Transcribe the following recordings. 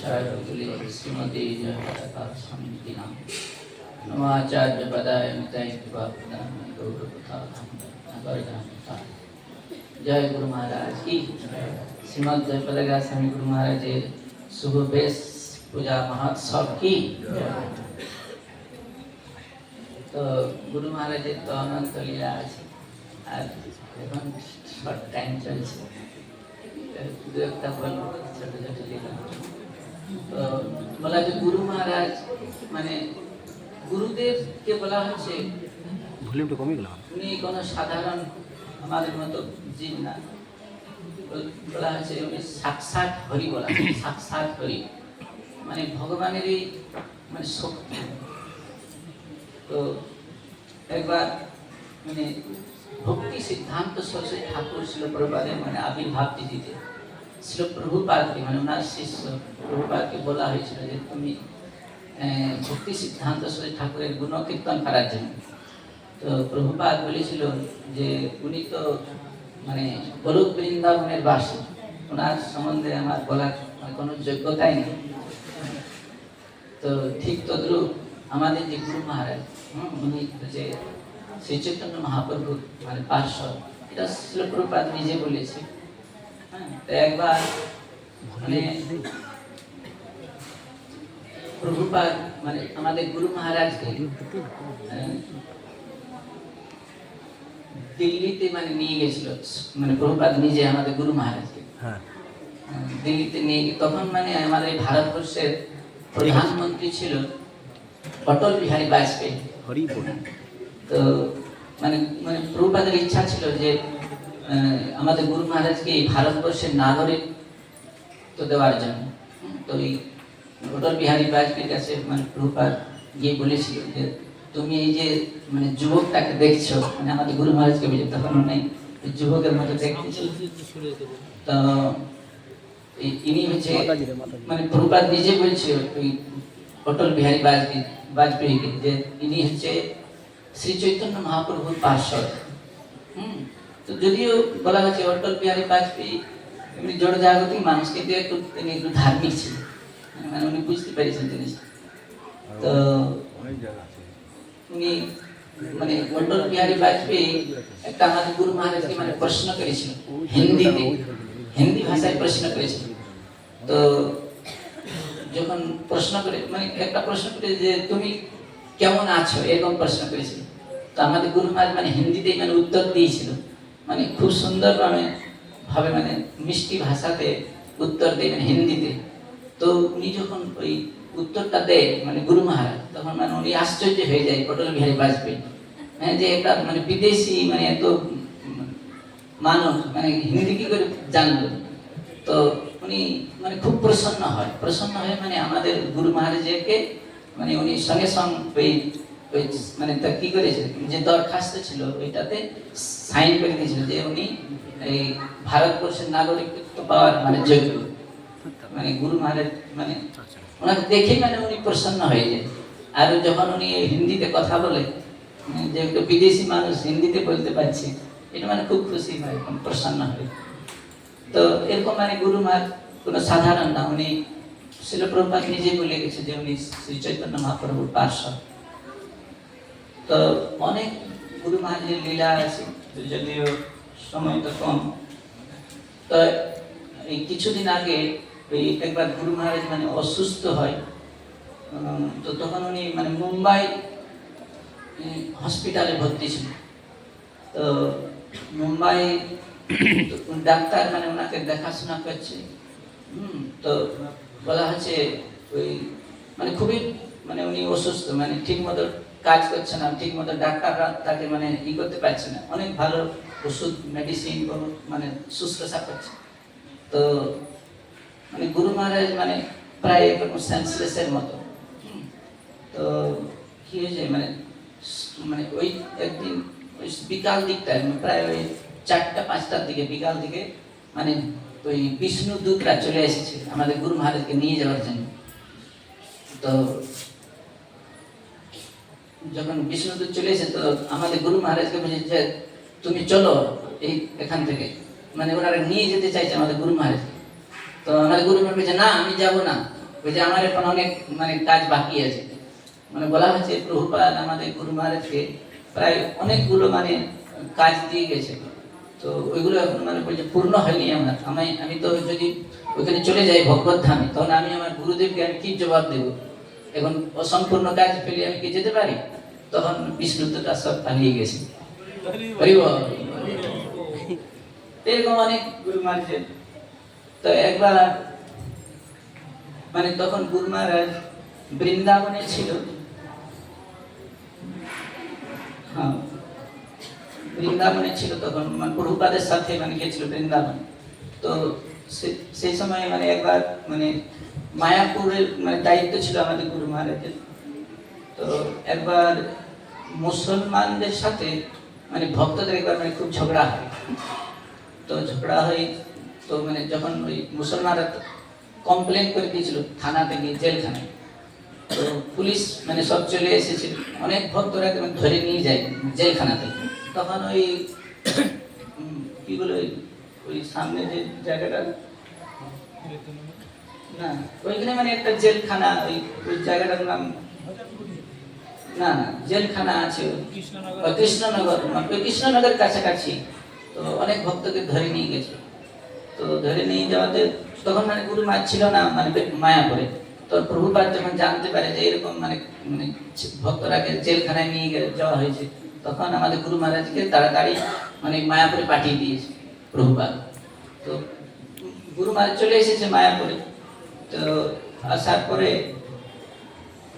विशालकुले श्रीमती जयपताका समिति नाम नमाचार्य पदाय मिताय कृपापदाय गौरवता जय गुरु महाराज की। श्रीमद जयपताका स्वामी गुरु महाराज जी शुभ बेस पूजा महोत्सव की। तो गुरु महाराज जी तो अनंत लीला আছে আর এখন শর্ট টাইম চলছে দু একটা বল ছোট ছোট লীলা। তো বলা যে গুরু মহারাজ মানে গুরুদেবকে বলা হচ্ছে ভলিউমটা কমে গেল। উনি কোনো সাধারণ আমাদের মতো জীব না, বলা হচ্ছে উনি সাক্ষাৎ হরি বলা হয়। সাক্ষাৎ হরি মানে ভগবানেরই মানে শক্তি। তো একবার মানে ভক্তি সিদ্ধান্ত সরস্বতী ঠাকুর শিল প্রভুপাদের মানে আবির্ভাব তিথিতে শিল প্রভুপাদকে মানে ওনার শিষ্য প্রভুপাদকে বলা হয়েছিল যে তুমি ভক্তি সিদ্ধান্ত সরস্বতী ঠাকুরের গুণকীর্তন করার জন্য। তো প্রভুপাদ বলেছিল যে উনি তো মানে গোলক বৃন্দাবনের বাসী, ওনার সম্বন্ধে আমার বলার কোনো যোগ্যতাই নেই। তো ঠিক তদ্রুপ আমাদের যে গুরু মহারাজ উনি যে শ্রী চৈতন্য মহাপ্রভু মানে পার্শ্বদ, এটা শিল প্রভুপাদ নিজে বলেছে। তো একবার মানে প্রভুপাদ মানে আমাদের গুরু মহারাজকে দিল্লিতে মানে নিয়ে গেছিল, মানে প্রভুপাদ নিজে আমাদের গুরু মহারাজকে দিল্লিতে নিয়ে গিয়ে তখন মানে আমাদের ভারতবর্ষের প্রধানমন্ত্রী ছিল অটল বিহারী বাজপেয়ী। তো মানে মানে প্রভুপাদের ইচ্ছা ছিল যে আমাদের গুরু মহারাজকে ভারতবর্ষের নাগরিক তো দেওয়ার জন্য। তো এই অটল বিহারী বাজপেয়ীর কাছে মানে প্রভুপাদ গিয়ে বলেছিল যে তুমি এই যে মানে যুবকটাকে দেখছো, মানে আমাদের গুরু মহারাজকে বুঝে তখন উনি যুবকের মতো দেখতেছিল। তো ইনি হচ্ছে মানে প্রভুপাদ নিজে বলছে ওই অটল বিহারী বাজপেয়ীকে যে ইনি হচ্ছে শ্রী চৈতন্য মহাপ্রভুর পার্শ্বদ। তো যদিও বলা হচ্ছে অটল বিহারী বাজপেয়ী এমনি জড় জাগতিক মানুষ, কিন্তু একটু তিনি একটু ধার্মিক ছিলেন, মানে উনি বুঝতে পেরেছেন জিনিসটা। তো উনি মানে অটল বিহারী বাজপেয়ী একটা আমাদের গুরু মহারাজকে মানে প্রশ্ন করেছিল হিন্দিতে, হিন্দি ভাষায় প্রশ্ন করেছিল। তো যখন প্রশ্ন করে মানে একটা প্রশ্ন করে যে তুমি কেমন আছো এরকম প্রশ্ন করেছিল। তো আমাদের গুরু মহারাজ মানে হিন্দিতে মানে উত্তর দিয়েছিল, মানে খুব সুন্দর ভাবে মানে মিষ্টি ভাষাতে উত্তর দেয় মানে হিন্দিতে। তো উনি যখন ওই উত্তরটা দেয় মানে গুরু মহারাজ, তখন মানে উনি আশ্চর্য হয়ে যায় অটল বিহারী বাজপেয়ী, মানে যে একটা মানে বিদেশি মানে এত মানুষ মানে হিন্দি কি করে জানলো। তো উনি মানে খুব প্রসন্ন হয় মানে আমাদের গুরু মহারাজকে মানে উনি সঙ্গে সঙ্গে ওই মানে তা কি করেছে যে দরখাস্ত ছিল ওইটাতে সাইন করে দিয়েছিল যে উনি এই ভারতবর্ষের নাগরিকত্ব পাওয়ার মানে যোগ্য। মানে গুরু মহারাজ মানে ওনাকে দেখে মানে উনি প্রসন্ন হয়ে যায়। আর যখন উনি হিন্দিতে কথা বলে যে একটা বিদেশি মানুষ হিন্দিতে বলতে পারছে, এটা মানে খুব খুশি হয়, প্রসন্ন হয়। তো এরকম মানে গুরু মহারাজ কোনো সাধারণ না, উনি শিল প্রভুপাদ নিজে বলে গেছে যে উনি শ্রী চৈতন্য মহাপ্রভুর পার্শ্বদ। তো অনেক গুরু মহারাজের লীলা আছে, যদিও সময় তো কম। তো এই কিছুদিন আগে ওই একবার গুরু মহারাজ মানে অসুস্থ হয়। তো তখন উনি মানে মুম্বাই হসপিটালে ভর্তি ছিল। তো মুম্বাই ডাক্তার মানে ওনাকে দেখাশোনা করছে। তো বলা হচ্ছে ওই মানে খুবই মানে উনি অসুস্থ, মানে ঠিক মতো কাজ করছে না, ঠিক মতো ডাক্তাররা তাকে মানে ই করতে পারছে না, অনেক ভালো ওষুধ মেডিসিন মানে শুশ্রূষা করছে। তো মানে গুরু মহারাজ মানে প্রায় এরকম সেন্সলেসের মতো। তো কি হয়েছে মানে মানে ওই একদিন ওই বিকাল দিকটায় প্রায় ওই 4টা-5টার দিকে বিকাল দিকে মানে ওই বিষ্ণু দূতরা চলে এসেছে আমাদের গুরু মহারাজকে নিয়ে যাওয়ার জন্য। তো যখন বিষ্ণু দূত চলে এসে তো আমাদের গুরু মহারাজকে বলছে যে তুমি চলো এই এখান থেকে, মানে ওনারা নিয়ে যেতে চাইছে আমাদের গুরু মহারাজকে। তো আমাদের গুরু মহারাজ বলছে না আমি যাব না, ওই যে আমার এখন অনেক মানে কাজ বাকি আছে, মানে বলা হচ্ছে প্রভুপাদ আমাদের গুরু মহারাজকে প্রায় অনেকগুলো মানে কাজ দিয়ে গেছে, তো ওইগুলো এখন মানে বলছে পূর্ণ হয়নি আমার। আমি তো যদি ওখানে চলে যাই ভগবত ধামে, তখন আমি আমার গুরুদেবকে আমি কি জবাব দেব? এখন অসম্পূর্ণ কাজ ফেলে আমি কি যেতে পারি? তখন বিষ্ণু তো তার সব পালিয়ে গেছে। এরকম অনেক গুরু মারছে। তো একবার মানে তখন গুরু মহারাজ বৃন্দাবনে ছিল, হ্যাঁ বৃন্দাবনে ছিল, তখন মানে প্রভুপাদের সাথে মানে গেছিল বৃন্দাবন। তো সেই সময় মানে একবার মানে মায়াপুরের মানে দায়িত্ব ছিল আমাদের গুরু মহারাজের। তো একবার মুসলমানদের সাথে মানে ভক্তদের একবার মানে খুব ঝগড়া হয়। তো ঝগড়া হয়, তো মানে যখন ওই মুসলমানরা কমপ্লেন করে দিয়েছিল থানাতে গিয়ে, জেলখানায়, তো পুলিশ মানে সব চলে এসেছিল, অনেক ভক্তরা মানে ধরে নিয়ে যায় জেলখানাতে। তখন ওই কি বলে ওই সামনে যে জায়গাটা, না ওইখানে মানে একটা জেলখানা, ওই জায়গাটার নাম না না জেলখানা আছে কৃষ্ণনগর, ওই কৃষ্ণনগর কাছাকাছি। তো অনেক ভক্তকে ধরে নিয়ে গেছে। তো ধরে নিয়ে যাওয়াতে তখন মানে গুরু মা ছিল না মানে মায়াপুরে। তো প্রভুপাদ যখন জানতে পারে যে এরকম মানে মানে ভক্তরাকে জেলখানায় নিয়ে যাওয়া হয়েছে, তখন আমাদের গুরু মহারাজকে তাড়াতাড়ি মানে মায়াপুরে পাঠিয়ে দিয়েছে প্রভুপাদ। তো গুরু মহারাজ চলে এসেছে মায়াপুরে। তো আসার পরে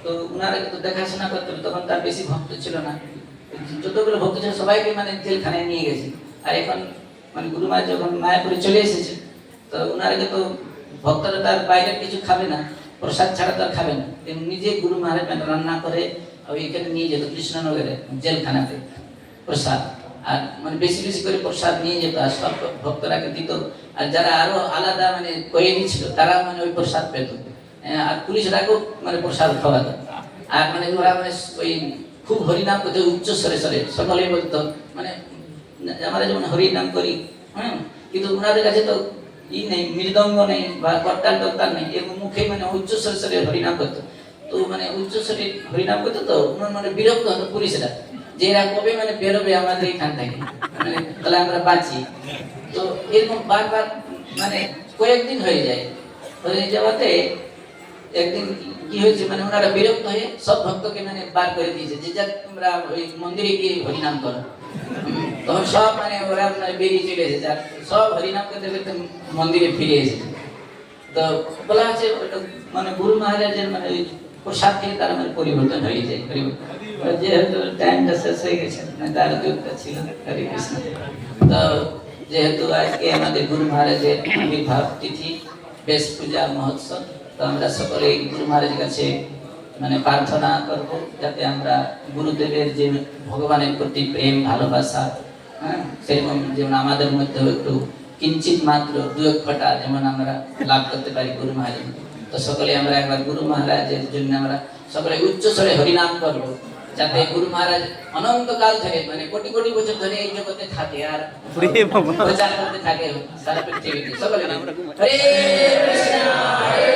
তো উনারা তো দেখাশোনা করতে হবে, তখন তার বেশি ভক্ত ছিল না, যতগুলো ভক্ত ছিল সবাইকে মানে জেলখানায় নিয়ে গেছে। আর এখন মানে গুরু মহারাজ যখন মায়াপুরে চলে এসেছে, তো উনারাকে তো ভক্তরা তার বাইরের কিছু খাবে না, প্রসাদ ছাড়া তো আর খাবে না, নিজে গুরু মহারাজ মানে রান্না করে এখানে নিয়ে যেত কৃষ্ণনগরে জেলখানাতে প্রসাদ, আর মানে বেশি বেশি করে প্রসাদ নিয়ে যেত আর সব ভক্তরাকে দিত। আর যারা আরো আলাদা মানে কয়েদি ছিল তারা মানে ওই প্রসাদ পেত, আর পুলিশরাকেও মানে প্রসাদ খাওয়াতো। আর মানে ওরা মানে ওই খুব হরিনাম করতে উচ্চ স্বরে স্বরে সকলেই বলতো, মানে আমরা যেমন হরিনাম করি, হ্যাঁ, কিন্তু ওনাদের কাছে তো নেই, মৃদঙ্গ নেই বা করতাল টরতাল নেই, এরকম মুখে মানে উচ্চ স্বরে স্বরে হরিনাম করতো। তো মানে উচ্চ স্বরে হরিনাম করতো, তো ওনার মানে বিরক্ত হতো পুলিশরা যে এরা কবে মানে বেরোবে আমাদের এখান থেকে, মানে তাহলে আমরা বাঁচি। তো এরকম বারবার মানে কয়েকদিন হয়ে যায়, হয়ে যাওয়াতে একদিন কি হয়েছে মানে ওনারা বিরক্ত হয়ে সব ভক্তকে মানে বার করে দিয়েছে যে যা তোমরা ওই মন্দিরে গিয়ে হরিনাম করো। তখন সব মানে ওরা মানে বেরিয়ে চলে এসেছে, আর সব হরিনাম করতে করতে মন্দিরে ফিরে এসেছে। তো বলা আছে মানে গুরু মহারাজের মানে প্রসাদ থেকে তারা মানে পরিবর্তন হয়ে যায়। যেহেতু টাইমটা শেষ হয়ে গেছে, তার যোগটা ছিল হরে কৃষ্ণ। তো যেহেতু আজকে আমাদের গুরু মহারাজের আবির্ভাব তিথি, বেশ পূজা মহোৎসব, তো আমরা সকলে গুরু মহারাজের কাছে মানে প্রার্থনা করব যাতে আমরা গুরুদেবের যে ভগবানের প্রতি প্রেম ভালোবাসা, হ্যাঁ, সেরকম যেমন আমাদের মধ্যে একটু কিঞ্চিত মাত্র দু এক ফোঁটা যেমন আমরা লাভ করতে পারি গুরু মহারাজ। তো সকলে আমরা একবার গুরু মহারাজের জন্য আমরা সকলে উচ্চ স্বরে হরিনাম করব, যাতে গুরু মহারাজ অনন্তকাল ধরে মানে কোটি কোটি বছর ধরে এই জগতে থাকে আর প্রচার করতে থাকে সারা পৃথিবীতে। সকলে হরে কৃষ্ণ হরে